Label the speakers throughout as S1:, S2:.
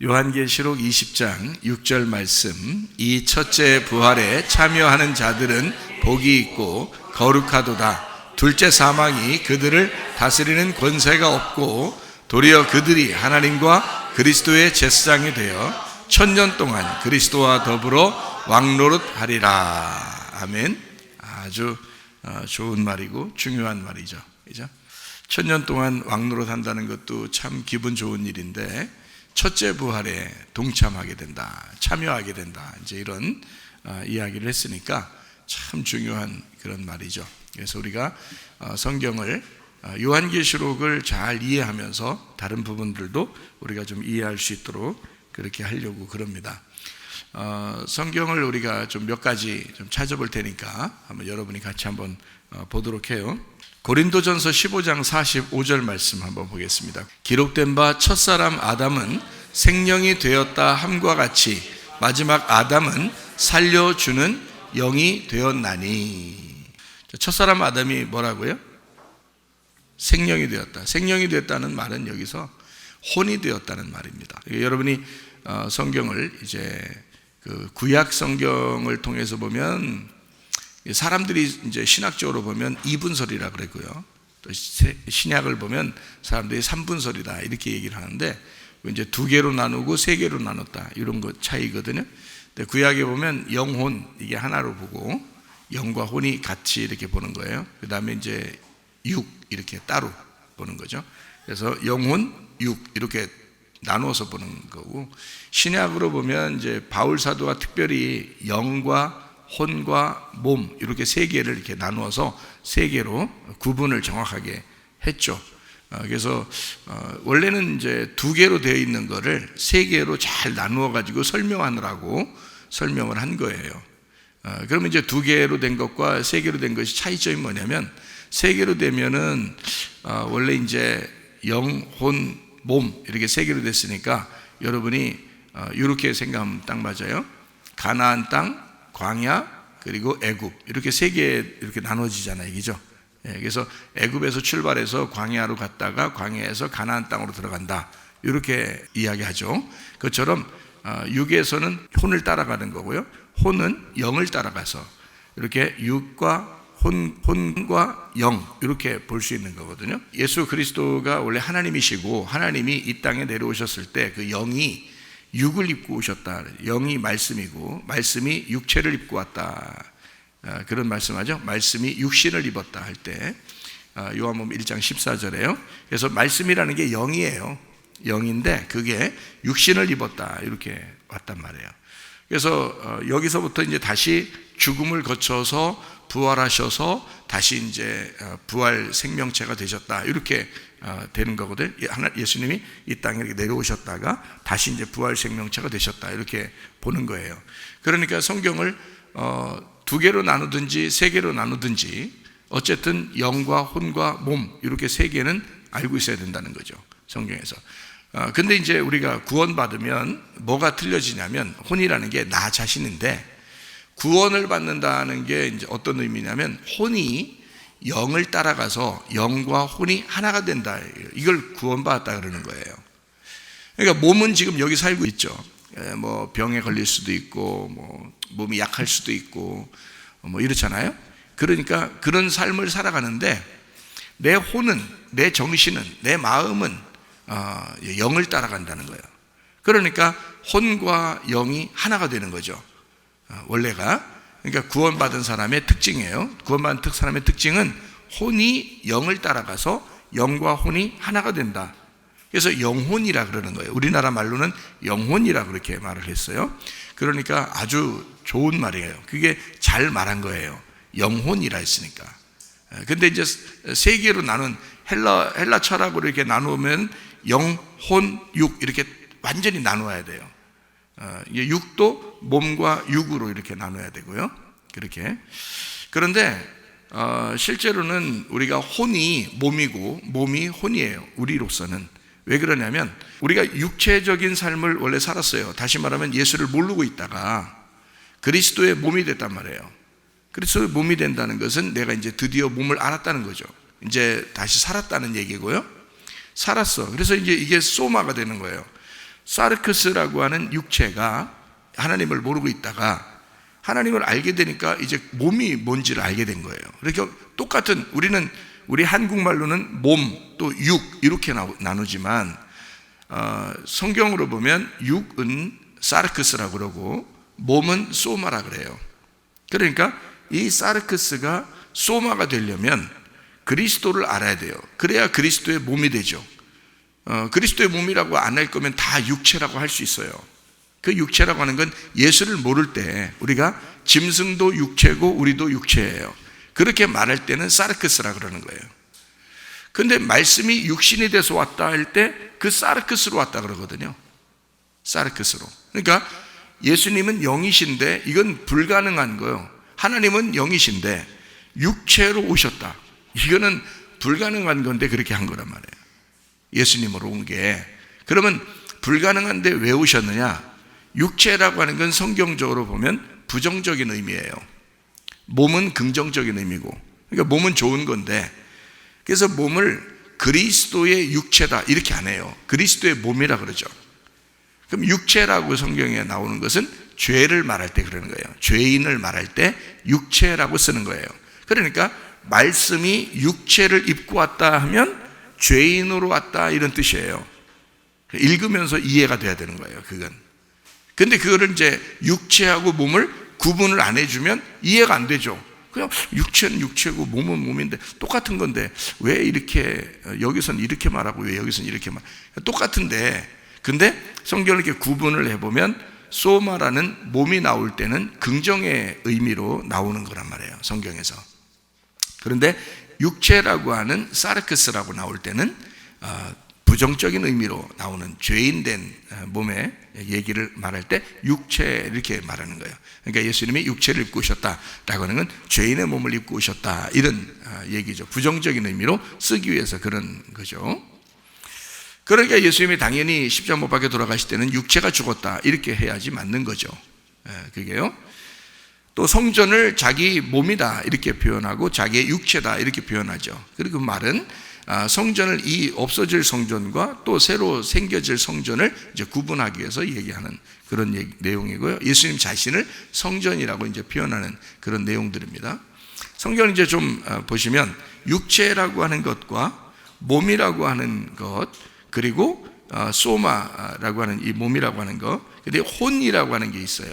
S1: 요한계시록 20장 6절 말씀, 이 첫째 부활에 참여하는 자들은 복이 있고 거룩하도다. 둘째 사망이 그들을 다스리는 권세가 없고 도리어 그들이 하나님과 그리스도의 제사장이 되어 1000년 동안 그리스도와 더불어 왕노릇하리라. 아멘. 아주 좋은 말이고 중요한 말이죠. 그죠? 1000년 동안 왕노릇한다는 것도 참 기분 좋은 일인데, 첫째 부활에 동참하게 된다, 참여하게 된다, 이제 이런 이야기를 했으니까 참 중요한 그런 말이죠. 그래서 우리가 성경을, 요한계시록을 잘 이해하면서 다른 부분들도 우리가 좀 이해할 수 있도록 그렇게 하려고 그럽니다. 성경을 우리가 좀 몇 가지 좀 찾아볼 테니까 한번 여러분이 같이 한번 보도록 해요. 고린도전서 15장 45절 말씀 한번 보겠습니다. 기록된 바 첫사람 아담은 생명이 되었다 함과 같이 마지막 아담은 살려주는 영이 되었나니. 첫사람 아담이 뭐라고요? 생명이 되었다. 생명이 되었다는 말은 여기서 혼이 되었다는 말입니다. 여러분이 성경을 이제 그 구약 성경을 통해서 보면 사람들이 이제 신학적으로 보면 이분설이라 그러고요. 또 신약을 보면 사람들이 삼분설이다 이렇게 얘기를 하는데, 이제 두 개로 나누고 세 개로 나눴다 이런 것 차이거든요. 근데 구약에 보면 영혼 이게 하나로 보고 영과 혼이 같이 이렇게 보는 거예요. 그 다음에 이제 육 이렇게 따로 보는 거죠. 그래서 영혼, 육 이렇게 나누어서 보는 거고, 신약으로 보면 이제 바울 사도가 특별히 영과 혼과 몸 이렇게 세 개를 이렇게 나누어서 세 개로 구분을 정확하게 했죠. 그래서 원래는 이제 두 개로 되어 있는 거를 세 개로 잘 나누어 가지고 설명하느라고 설명을 한 거예요. 그러면 이제 두 개로 된 것과 세 개로 된 것이 차이점이 뭐냐면, 세 개로 되면은 원래 이제 영, 혼, 몸 이렇게 세 개로 됐으니까 여러분이 이렇게 생각하면 딱 맞아요. 가나안 땅, 광야, 그리고 애굽 이렇게 세 개 이렇게 나눠지잖아요, 이기죠. 그래서 애굽에서 출발해서 광야로 갔다가 광야에서 가나안 땅으로 들어간다 이렇게 이야기하죠. 그것처럼 육에서는 혼을 따라가는 거고요, 혼은 영을 따라가서 이렇게 육과 혼과 영 이렇게 볼 수 있는 거거든요. 예수 그리스도가 원래 하나님이시고 하나님이 이 땅에 내려오셨을 때 그 영이 육을 입고 오셨다. 영이 말씀이고 말씀이 육체를 입고 왔다. 그런 말씀하죠. 말씀이 육신을 입었다 할 때 요한복음 1장 14절에요. 그래서 말씀이라는 게 영이에요. 영인데 그게 육신을 입었다 이렇게 왔단 말이에요. 그래서 여기서부터 이제 다시 죽음을 거쳐서 부활하셔서 다시 이제 부활 생명체가 되셨다 이렇게 되는 거거든. 예수님이 이 땅에 이렇게 내려오셨다가 다시 이제 부활 생명체가 되셨다 이렇게 보는 거예요. 그러니까 성경을 두 개로 나누든지 세 개로 나누든지 어쨌든 영과 혼과 몸 이렇게 세 개는 알고 있어야 된다는 거죠, 성경에서. 근데 이제 우리가 구원받으면 뭐가 틀려지냐면, 혼이라는 게 나 자신인데 구원을 받는다는 게 이제 어떤 의미냐면, 혼이 영을 따라가서 영과 혼이 하나가 된다, 이걸 구원받았다 그러는 거예요. 그러니까 몸은 지금 여기 살고 있죠. 뭐 병에 걸릴 수도 있고 뭐 몸이 약할 수도 있고 뭐 이렇잖아요. 그러니까 그런 삶을 살아가는데 내 혼은, 내 정신은, 내 마음은 영을 따라간다는 거예요. 그러니까 혼과 영이 하나가 되는 거죠, 원래가. 그러니까 구원받은 사람의 특징이에요. 구원받은 사람의 특징은 혼이 영을 따라가서 영과 혼이 하나가 된다. 그래서 영혼이라 그러는 거예요. 우리나라 말로는 영혼이라 그렇게 말을 했어요. 그러니까 아주 좋은 말이에요. 그게 잘 말한 거예요. 영혼이라 했으니까. 근데 이제 세 개로 나눈 헬라 철학으로 이렇게 나누면 영, 혼, 육 이렇게 완전히 나누어야 돼요. 육도 몸과 육으로 이렇게 나눠야 되고요, 그렇게. 그런데 실제로는 우리가 혼이 몸이고 몸이 혼이에요, 우리로서는. 왜 그러냐면 우리가 육체적인 삶을 원래 살았어요. 다시 말하면 예수를 모르고 있다가 그리스도의 몸이 됐단 말이에요. 그리스도의 몸이 된다는 것은 내가 이제 드디어 몸을 알았다는 거죠. 이제 다시 살았다는 얘기고요. 살았어. 그래서 이제 이게 소마가 되는 거예요. 사르크스라고 하는 육체가 하나님을 모르고 있다가 하나님을 알게 되니까 이제 몸이 뭔지를 알게 된 거예요. 그러니까 똑같은, 우리 한국말로는 몸 또 육 이렇게 나누지만 성경으로 보면 육은 사르크스라고 그러고 몸은 소마라 그래요. 그러니까 이 사르크스가 소마가 되려면 그리스도를 알아야 돼요. 그래야 그리스도의 몸이 되죠. 그리스도의 몸이라고 안 할 거면 다 육체라고 할 수 있어요. 그 육체라고 하는 건 예수를 모를 때 우리가 짐승도 육체고 우리도 육체예요. 그렇게 말할 때는 사르크스라 그러는 거예요. 근데 말씀이 육신이 돼서 왔다 할 때 그 사르크스로 왔다 그러거든요. 사르크스로. 그러니까 예수님은 영이신데 이건 불가능한 거예요. 하나님은 영이신데 육체로 오셨다. 이거는 불가능한 건데 그렇게 한 거란 말이에요. 예수님으로 온 게. 그러면 불가능한데 왜 오셨느냐? 육체라고 하는 건 성경적으로 보면 부정적인 의미예요. 몸은 긍정적인 의미고, 그러니까 몸은 좋은 건데, 그래서 몸을 그리스도의 육체다 이렇게 안 해요. 그리스도의 몸이라 그러죠. 그럼 육체라고 성경에 나오는 것은 죄를 말할 때 그러는 거예요. 죄인을 말할 때 육체라고 쓰는 거예요. 그러니까 말씀이 육체를 입고 왔다 하면 죄인으로 왔다 이런 뜻이에요. 읽으면서 이해가 돼야 되는 거예요. 그건. 근데 그거를 이제 육체하고 몸을 구분을 안 해주면 이해가 안 되죠. 그냥 육체는 육체고 몸은 몸인데 똑같은 건데 왜 이렇게 여기서는 이렇게 말하고 왜 여기서는 이렇게 말? 똑같은데, 근데 성경을 이렇게 구분을 해보면 소마라는 몸이 나올 때는 긍정의 의미로 나오는 거란 말이에요, 성경에서. 그런데 육체라고 하는 사르크스라고 나올 때는 부정적인 의미로 나오는 죄인된 몸의 얘기를 말할 때 육체 이렇게 말하는 거예요. 그러니까 예수님이 육체를 입고 오셨다라고 하는 건 죄인의 몸을 입고 오셨다 이런 얘기죠. 부정적인 의미로 쓰기 위해서 그런 거죠. 그러니까 예수님이 당연히 십자가 못 박혀 돌아가실 때는 육체가 죽었다 이렇게 해야지 맞는 거죠. 그게요. 또 성전을 자기 몸이다 이렇게 표현하고 자기의 육체다 이렇게 표현하죠. 그리고 그 말은 성전을, 이 없어질 성전과 또 새로 생겨질 성전을 이제 구분하기 위해서 얘기하는 그런 내용이고요. 예수님 자신을 성전이라고 이제 표현하는 그런 내용들입니다. 성경을 이제 좀 보시면 육체라고 하는 것과 몸이라고 하는 것, 그리고 소마라고 하는 이 몸이라고 하는 것, 근데 혼이라고 하는 게 있어요.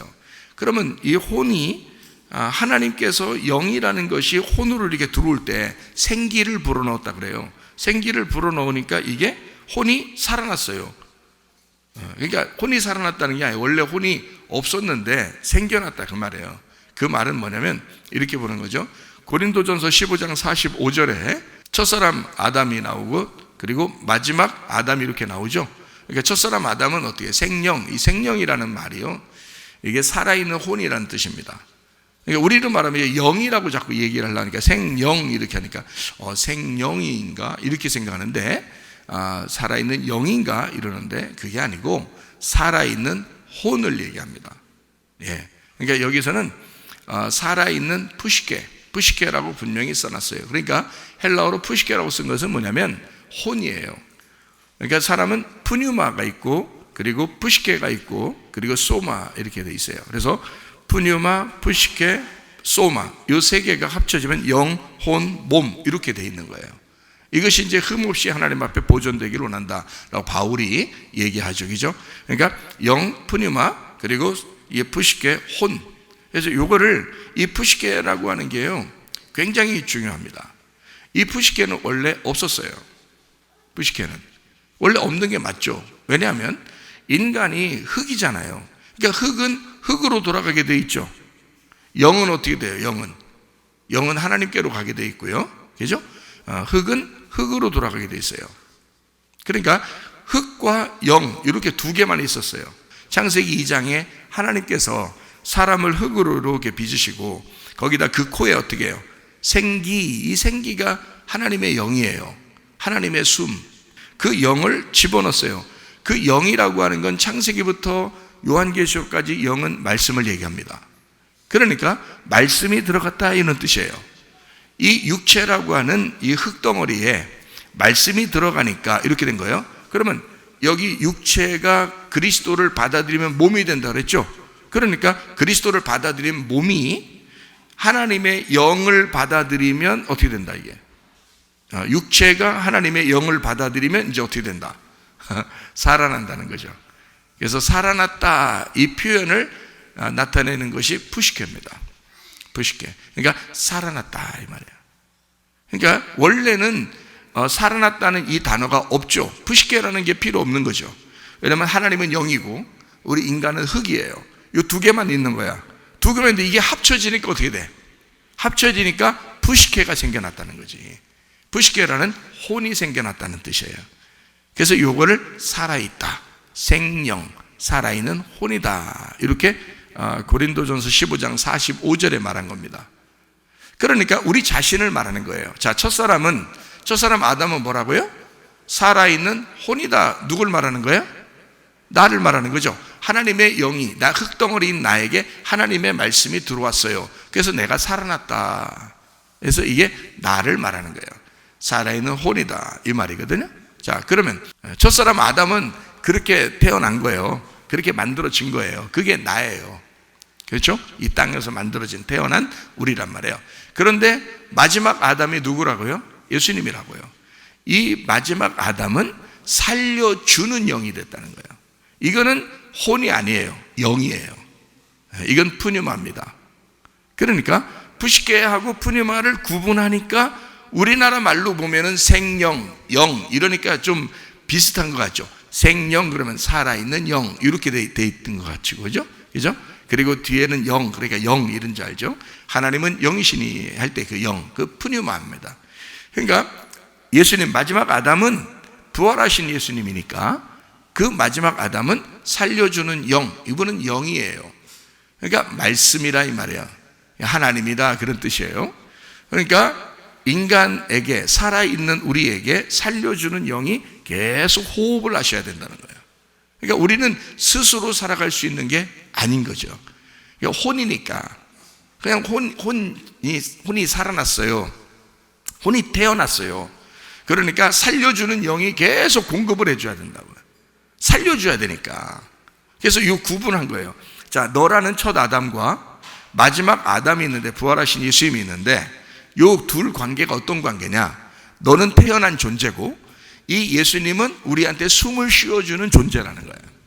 S1: 그러면 이 혼이 하나님께서 영이라는 것이 혼으로 이렇게 들어올 때 생기를 불어넣었다 그래요. 생기를 불어넣으니까 이게 혼이 살아났어요. 그러니까 혼이 살아났다는 게 아니에요. 원래 혼이 없었는데 생겨났다 그 말이에요. 그 말은 뭐냐면 이렇게 보는 거죠. 고린도전서 15장 45절에 첫사람 아담이 나오고 그리고 마지막 아담이 이렇게 나오죠. 그러니까 첫사람 아담은 어떻게 생령, 이 생령이라는 말이요, 이게 살아있는 혼이라는 뜻입니다. 그러니까 우리로 말하면 영이라고 자꾸 얘기를 하려니까 생영 이렇게 하니까 생영인가 이렇게 생각하는데 살아있는 영인가 이러는데 그게 아니고 살아있는 혼을 얘기합니다. 예. 그러니까 여기서는 살아있는 푸시케라고 분명히 써놨어요. 그러니까 헬라어로 푸시케라고 쓴 것은 뭐냐면 혼이에요. 그러니까 사람은 푸뉴마가 있고 그리고 푸시케가 있고 그리고 소마 이렇게 돼 있어요. 그래서 푸뉴마, 푸시케, 소마 이 세 개가 합쳐지면 영, 혼, 몸 이렇게 돼 있는 거예요. 이것이 이제 흠없이 하나님 앞에 보존되기를 원한다라고 바울이 얘기하죠, 그죠? 그러니까 영, 푸뉴마 그리고 이 푸시케, 혼. 그래서 요거를 이 푸시케라고 하는 게요 굉장히 중요합니다. 이 푸시케는 원래 없었어요. 푸시케는 원래 없는 게 맞죠. 왜냐하면 인간이 흙이잖아요. 그러니까 흙은 흙으로 돌아가게 돼 있죠. 영은 어떻게 돼요? 영은 하나님께로 가게 돼 있고요, 그죠? 흙은 흙으로 돌아가게 돼 있어요. 그러니까 흙과 영 이렇게 두 개만 있었어요. 창세기 2장에 하나님께서 사람을 흙으로 이렇게 빚으시고 거기다 그 코에 어떻게 해요? 이 생기가 하나님의 영이에요. 하나님의 숨. 그 영을 집어넣었어요. 그 영이라고 하는 건 창세기부터 요한계시록까지 영은 말씀을 얘기합니다. 그러니까 말씀이 들어갔다 이런 뜻이에요. 이 육체라고 하는 이 흙덩어리에 말씀이 들어가니까 이렇게 된 거예요. 그러면 여기 육체가 그리스도를 받아들이면 몸이 된다 그랬죠. 그러니까 그리스도를 받아들이면 몸이 하나님의 영을 받아들이면 어떻게 된다 이게? 육체가 하나님의 영을 받아들이면 이제 어떻게 된다? 살아난다는 거죠. 그래서 살아났다 이 표현을 나타내는 것이 푸시케입니다. 푸시케. 그러니까 살아났다 이 말이에요. 그러니까 원래는 살아났다는 이 단어가 없죠. 푸시케라는 게 필요 없는 거죠. 왜냐하면 하나님은 영이고 우리 인간은 흙이에요. 이 두 개만 있는 거야. 두 개만 있는데 이게 합쳐지니까 어떻게 돼? 합쳐지니까 푸시케가 생겨났다는 거지. 푸시케라는 혼이 생겨났다는 뜻이에요. 그래서 이거를 살아있다, 생명, 살아있는 혼이다 이렇게 고린도전서 15장 45절에 말한 겁니다. 그러니까 우리 자신을 말하는 거예요. 자, 첫사람 아담은 뭐라고요? 살아있는 혼이다. 누굴 말하는 거예요? 나를 말하는 거죠. 하나님의 영이 나 흙덩어리인 나에게 하나님의 말씀이 들어왔어요. 그래서 내가 살아났다. 그래서 이게 나를 말하는 거예요. 살아있는 혼이다 이 말이거든요. 자, 그러면 첫사람 아담은 그렇게 태어난 거예요. 그렇게 만들어진 거예요. 그게 나예요. 그렇죠? 이 땅에서 만들어진 태어난 우리란 말이에요. 그런데 마지막 아담이 누구라고요? 예수님이라고요. 이 마지막 아담은 살려주는 영이 됐다는 거예요. 이거는 혼이 아니에요. 영이에요. 이건 푸뉴마입니다. 그러니까 푸시케하고 푸뉴마를 구분하니까 우리나라 말로 보면은 생령, 영 이러니까 좀 비슷한 것 같죠. 생령 그러면 살아있는 영 이렇게 돼 있던 것 같죠. 그죠? 그리고 뒤에는 영, 그러니까 영 이런 줄 알죠. 하나님은 영이시니 할 때 그 영, 그 푸뉴마입니다. 그러니까 예수님 마지막 아담은 부활하신 예수님이니까 그 마지막 아담은 살려주는 영, 이분은 영이에요. 그러니까 말씀이라 이 말이야. 하나님이다 그런 뜻이에요. 그러니까 인간에게 살아있는 우리에게 살려주는 영이 계속 호흡을 하셔야 된다는 거예요. 그러니까 우리는 스스로 살아갈 수 있는 게 아닌 거죠. 그러니까 혼이니까 그냥 혼이 살아났어요. 혼이 태어났어요. 그러니까 살려주는 영이 계속 공급을 해줘야 된다고요. 살려줘야 되니까. 그래서 이 구분한 거예요. 자, 너라는 첫 아담과 마지막 아담이 있는데 부활하신 예수님이 있는데 이 둘 관계가 어떤 관계냐? 너는 태어난 존재고 이 예수님은 우리한테 숨을 쉬어주는 존재라는 거예요.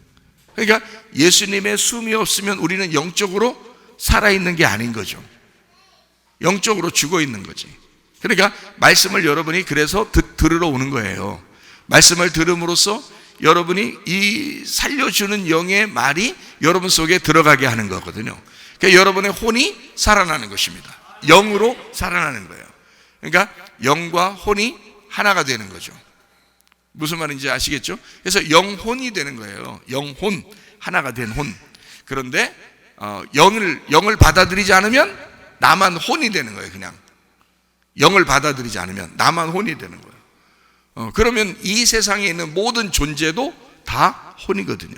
S1: 그러니까 예수님의 숨이 없으면 우리는 영적으로 살아있는 게 아닌 거죠. 영적으로 죽어 있는 거지. 그러니까 말씀을 여러분이 그래서 들으러 오는 거예요. 말씀을 들음으로써 여러분이 이 살려주는 영의 말이 여러분 속에 들어가게 하는 거거든요. 그러니까 여러분의 혼이 살아나는 것입니다. 영으로 살아나는 거예요. 그러니까 영과 혼이 하나가 되는 거죠. 무슨 말인지 아시겠죠? 그래서 영혼이 되는 거예요. 영혼, 하나가 된 혼. 그런데 영을 받아들이지 않으면 나만 혼이 되는 거예요. 그냥 영을 받아들이지 않으면 나만 혼이 되는 거예요. 그러면 이 세상에 있는 모든 존재도 다 혼이거든요.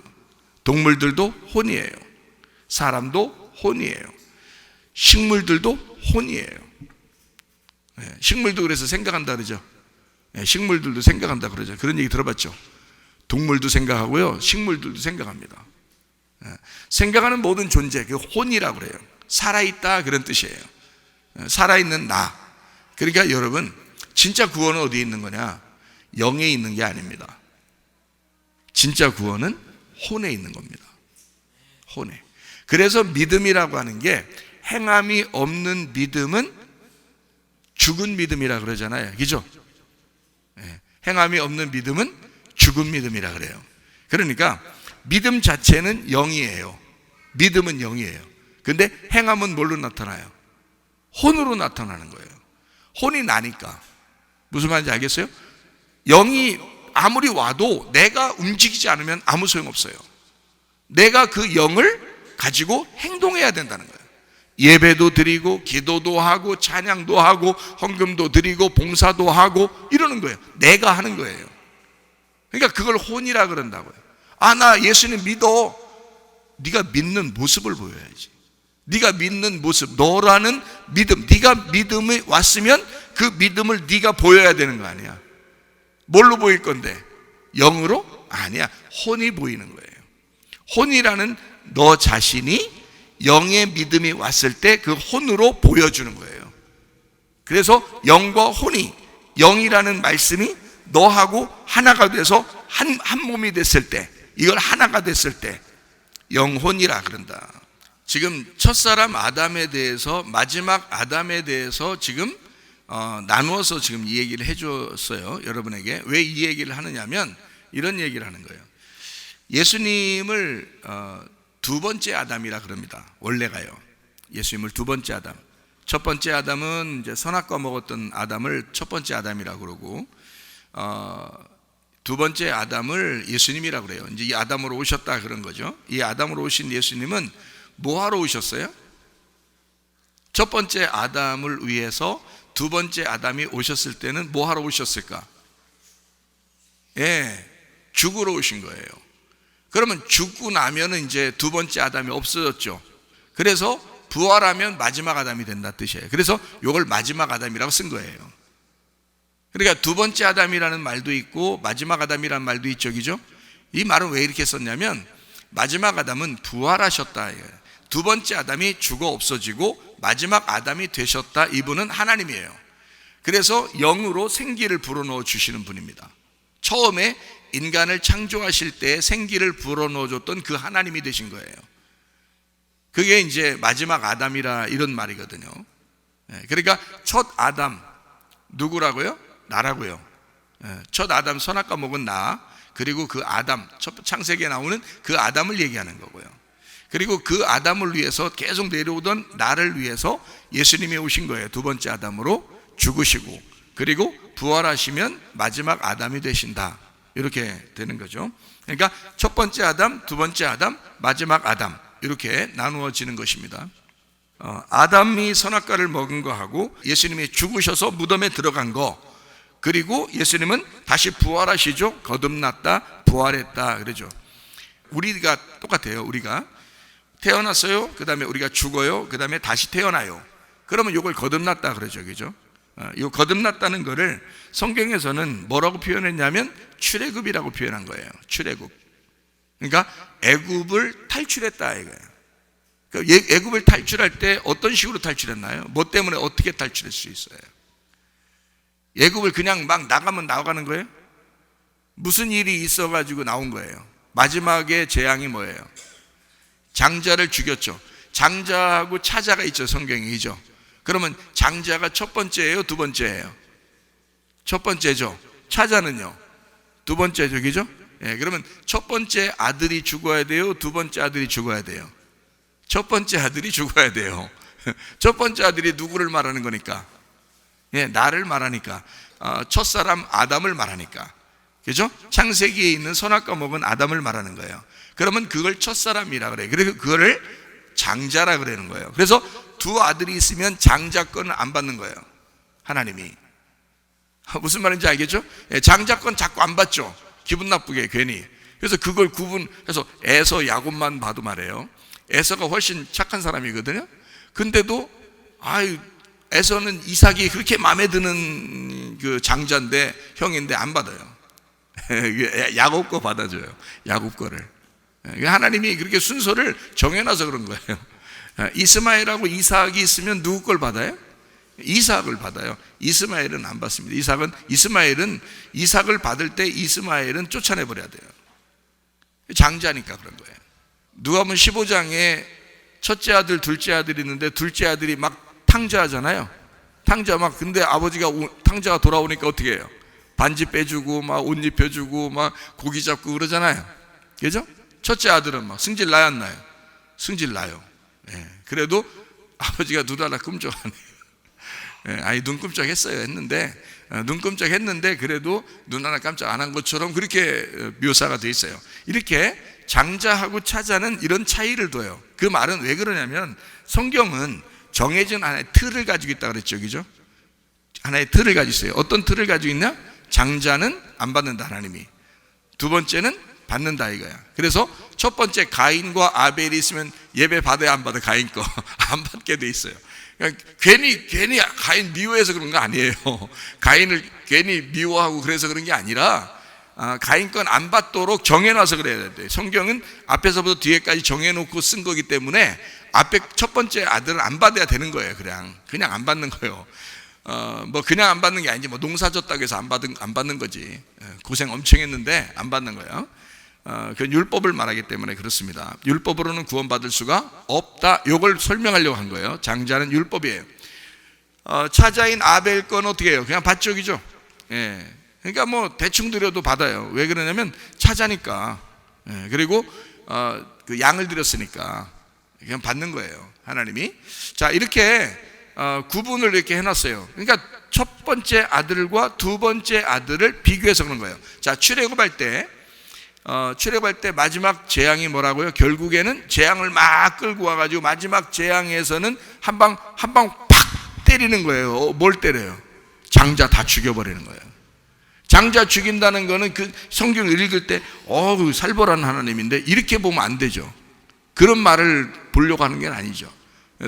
S1: 동물들도 혼이에요. 사람도 혼이에요. 식물들도 혼이에요. 식물도 그래서 생각한다 그러죠. 식물들도 생각한다 그러죠. 그런 얘기 들어봤죠. 동물도 생각하고요, 식물들도 생각합니다. 생각하는 모든 존재, 그 혼이라고 그래요. 살아있다 그런 뜻이에요. 살아있는 나. 그러니까 여러분, 진짜 구원은 어디에 있는 거냐? 영에 있는 게 아닙니다. 진짜 구원은 혼에 있는 겁니다. 혼에. 그래서 믿음이라고 하는 게 행함이 없는 믿음은 죽은 믿음이라 그러잖아요. 그죠? 행함이 없는 믿음은 죽은 믿음이라 그래요. 그러니까 믿음 자체는 영이에요. 믿음은 영이에요. 근데 행함은 뭘로 나타나요? 혼으로 나타나는 거예요. 혼이 나니까. 무슨 말인지 알겠어요? 영이 아무리 와도 내가 움직이지 않으면 아무 소용없어요. 내가 그 영을 가지고 행동해야 된다는 거예요. 예배도 드리고 기도도 하고 찬양도 하고 헌금도 드리고 봉사도 하고 이러는 거예요. 내가 하는 거예요. 그러니까 그걸 혼이라 그런다고요. 아, 나 예수님 믿어. 네가 믿는 모습을 보여야지. 네가 믿는 모습, 너라는 믿음, 네가 믿음이 왔으면 그 믿음을 네가 보여야 되는 거 아니야. 뭘로 보일 건데? 영으로? 아니야. 혼이 보이는 거예요. 혼이라는 너 자신이 영의 믿음이 왔을 때 그 혼으로 보여주는 거예요. 그래서 영과 혼이, 영이라는 말씀이 너하고 하나가 돼서 한 몸이 됐을 때, 이걸 하나가 됐을 때 영혼이라 그런다. 지금 첫사람 아담에 대해서, 마지막 아담에 대해서 지금 나누어서 지금 이 얘기를 해줬어요. 여러분에게 왜 이 얘기를 하느냐면 이런 얘기를 하는 거예요. 예수님을 두 번째 아담이라 그럽니다. 원래가요. 예수님을 두 번째 아담. 첫 번째 아담은 이제 선악과 먹었던 아담을 첫 번째 아담이라고 그러고, 두 번째 아담을 예수님이라고 그래요. 이제 이 아담으로 오셨다 그런 거죠. 이 아담으로 오신 예수님은 뭐 하러 오셨어요? 첫 번째 아담을 위해서 두 번째 아담이 오셨을 때는 뭐 하러 오셨을까? 죽으러 오신 거예요. 그러면 죽고 나면은 이제 두 번째 아담이 없어졌죠. 그래서 부활하면 마지막 아담이 된다 뜻이에요. 그래서 이걸 마지막 아담이라고 쓴 거예요. 그러니까 두 번째 아담이라는 말도 있고 마지막 아담이라는 말도 있죠, 그죠? 이 말은 왜 이렇게 썼냐면 마지막 아담은 부활하셨다. 두 번째 아담이 죽어 없어지고 마지막 아담이 되셨다. 이분은 하나님이에요. 그래서 영으로 생기를 불어넣어 주시는 분입니다. 처음에 인간을 창조하실 때 생기를 불어넣어 줬던 그 하나님이 되신 거예요. 그게 이제 마지막 아담이라 이런 말이거든요. 그러니까 첫 아담 누구라고요? 나라고요. 첫 아담 선악과 먹은 나, 그리고 그 아담, 첫 창세기에 나오는 그 아담을 얘기하는 거고요. 그리고 그 아담을 위해서 계속 내려오던 나를 위해서 예수님이 오신 거예요. 두 번째 아담으로 죽으시고, 그리고 부활하시면 마지막 아담이 되신다. 이렇게 되는 거죠. 그러니까 첫 번째 아담, 두 번째 아담, 마지막 아담, 이렇게 나누어지는 것입니다. 아담이 선악과를 먹은 거하고 예수님이 죽으셔서 무덤에 들어간 거, 그리고 예수님은 다시 부활하시죠. 거듭났다, 부활했다 그러죠. 우리가 똑같아요. 우리가 태어났어요. 그 다음에 우리가 죽어요. 그 다음에 다시 태어나요. 그러면 이걸 거듭났다 그러죠, 그죠? 이 거듭났다는 거를 성경에서는 뭐라고 표현했냐면 출애굽이라고 표현한 거예요. 출애굽. 그러니까 애굽을 탈출했다 이거예요. 애굽을 탈출할 때 어떤 식으로 탈출했나요? 뭐 때문에 어떻게 탈출할 수 있어요? 애굽을 그냥 막 나가면 나가는 거예요? 무슨 일이 있어가지고 나온 거예요? 마지막에 재앙이 뭐예요? 장자를 죽였죠. 장자하고 차자가 있죠, 성경이죠. 그러면 장자가 첫 번째예요, 두 번째예요? 첫 번째죠. 차자는요? 두 번째죠, 그죠? 그러면 첫 번째 아들이 죽어야 돼요, 두 번째 아들이 죽어야 돼요? 첫 번째 아들이 죽어야 돼요. 첫 번째 아들이 누구를 말하는 거니까? 나를 말하니까. 첫사람 아담을 말하니까. 그죠? 창세기에 있는 선악과 먹은 아담을 말하는 거예요. 그러면 그걸 첫사람이라 그래요. 그래서 그거를 장자라 그러는 거예요. 그래서 두 아들이 있으면 장자권을 안 받는 거예요, 하나님이. 무슨 말인지 알겠죠? 장자권 자꾸 안 받죠, 기분 나쁘게 괜히. 그래서 그걸 구분해서 에서 야곱만 봐도 말이에요. 에서가 훨씬 착한 사람이거든요. 근데도 에서는 이삭이 그렇게 마음에 드는 그 장자인데, 형인데 안 받아요. 야곱 거 받아줘요, 야곱 거를. 하나님이 그렇게 순서를 정해놔서 그런 거예요. 이스마엘하고 이삭이 있으면 누구 걸 받아요? 이삭을 받아요. 이스마엘은 안 받습니다. 이스마엘은 이삭을 받을 때 이스마엘은 쫓아내버려야 돼요. 장자니까 그런 거예요. 누가복음 15장에 첫째 아들, 둘째 아들이 있는데 둘째 아들이 막 탕자하잖아요. 탕자 막, 근데 아버지가 탕자가 돌아오니까 어떻게 해요? 반지 빼주고 막 옷 입혀주고 막 고기 잡고 그러잖아요. 그죠? 첫째 아들은 막 승질 나요, 안 나요? 승질 나요. 그래도 아버지가 눈 하나 끔찍 안 해요. 눈 끔찍했어요. 눈 끔찍했는데 그래도 눈 하나 깜짝 안 한 것처럼 그렇게 묘사가 돼 있어요. 이렇게 장자하고 차자는 이런 차이를 둬요. 그 말은 왜 그러냐면 성경은 정해진 하나의 틀을 가지고 있다 그랬죠, 그죠? 하나의 틀을 가지고 있어요. 어떤 틀을 가지고 있냐? 장자는 안 받는다, 하나님이. 두 번째는 받는다 이거야. 그래서 첫 번째 가인과 아벨이 있으면 예배 받아야 안 받아? 가인 거 안 받게 돼 있어요. 그러니까 괜히 가인 미워해서 그런 거 아니에요. 가인을 괜히 미워하고 그래서 그런 게 아니라 가인 건 안 받도록 정해놔서 그래야 돼. 성경은 앞에서부터 뒤에까지 정해놓고 쓴 거기 때문에 앞에 첫 번째 아들은 안 받아야 되는 거예요. 그냥 안 받는 거예요. 뭐 그냥 안 받는 게 아니지, 뭐 농사 졌다고 해서 안 받는 거지. 고생 엄청 했는데 안 받는 거예요. 그 율법을 말하기 때문에 그렇습니다. 율법으로는 구원받을 수가 없다. 이걸 설명하려고 한 거예요. 장자는 율법이에요. 차자인 아벨 건 어떻게 해요? 그냥 받적이죠. 예. 그러니까 뭐 대충 드려도 받아요. 왜 그러냐면 차자니까. 예. 그리고 그 양을 드렸으니까 그냥 받는 거예요, 하나님이. 자, 이렇게 구분을 이렇게 해놨어요. 그러니까 첫 번째 아들과 두 번째 아들을 비교해서 그런 거예요. 자, 출애굽할 때 마지막 재앙이 뭐라고요? 결국에는 재앙을 막 끌고 와가지고 마지막 재앙에서는 한 방 팍 때리는 거예요. 뭘 때려요? 장자 다 죽여버리는 거예요. 장자 죽인다는 거는 그 성경을 읽을 때 살벌한 하나님인데 이렇게 보면 안 되죠. 그런 말을 보려고 하는 게 아니죠.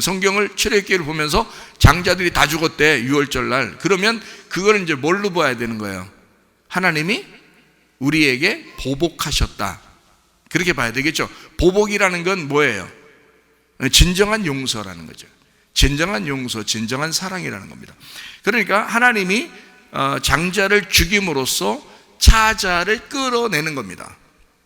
S1: 성경을 출애굽기를 보면서 장자들이 다 죽었대, 유월절 날. 그러면 그거는 이제 뭘로 봐야 되는 거예요? 하나님이 우리에게 보복하셨다, 그렇게 봐야 되겠죠. 보복이라는 건 뭐예요? 진정한 용서라는 거죠. 진정한 용서, 진정한 사랑이라는 겁니다. 그러니까 하나님이 장자를 죽임으로써 차자를 끌어내는 겁니다.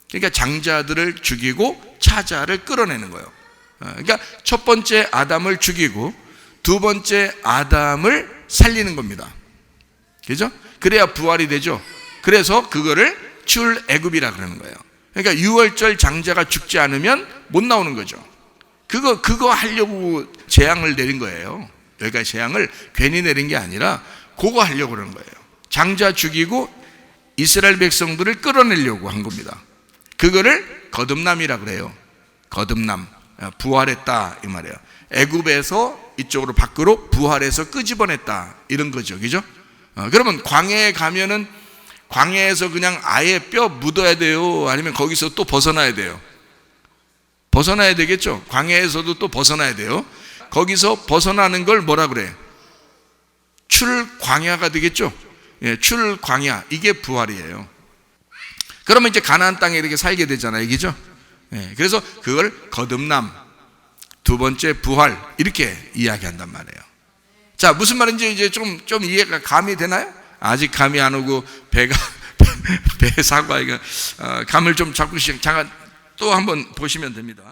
S1: 그러니까 장자들을 죽이고 차자를 끌어내는 거예요. 그러니까 첫 번째 아담을 죽이고 두 번째 아담을 살리는 겁니다. 그죠? 그래야 부활이 되죠. 그래서 그거를 출애굽이라 그러는 거예요. 그러니까 유월절 장자가 죽지 않으면 못 나오는 거죠. 그거 하려고 재앙을 내린 거예요. 여기까지 재앙을 괜히 내린 게 아니라 그거 하려고 그러는 거예요. 장자 죽이고 이스라엘 백성들을 끌어내려고 한 겁니다. 그거를 거듭남이라 그래요. 거듭남, 부활했다 이 말이에요. 애굽에서 이쪽으로 밖으로 부활해서 끄집어냈다, 이런 거죠. 그죠? 그러면 광야에 가면은 광야에서 그냥 아예 뼈 묻어야 돼요? 아니면 거기서 또 벗어나야 돼요? 벗어나야 되겠죠. 광야에서도 또 벗어나야 돼요. 거기서 벗어나는 걸 뭐라 그래? 출광야가 되겠죠. 예, 출광야, 이게 부활이에요. 그러면 이제 가나안 땅에 이렇게 살게 되잖아요, 그죠? 예, 그래서 그걸 거듭남, 두 번째 부활, 이렇게 이야기한단 말이에요. 자, 무슨 말인지 이제 좀 이해가 감이 되나요? 아직 감이 안 오고 배 사과가 감을 좀 잡고 잠깐 또 한번 보시면 됩니다.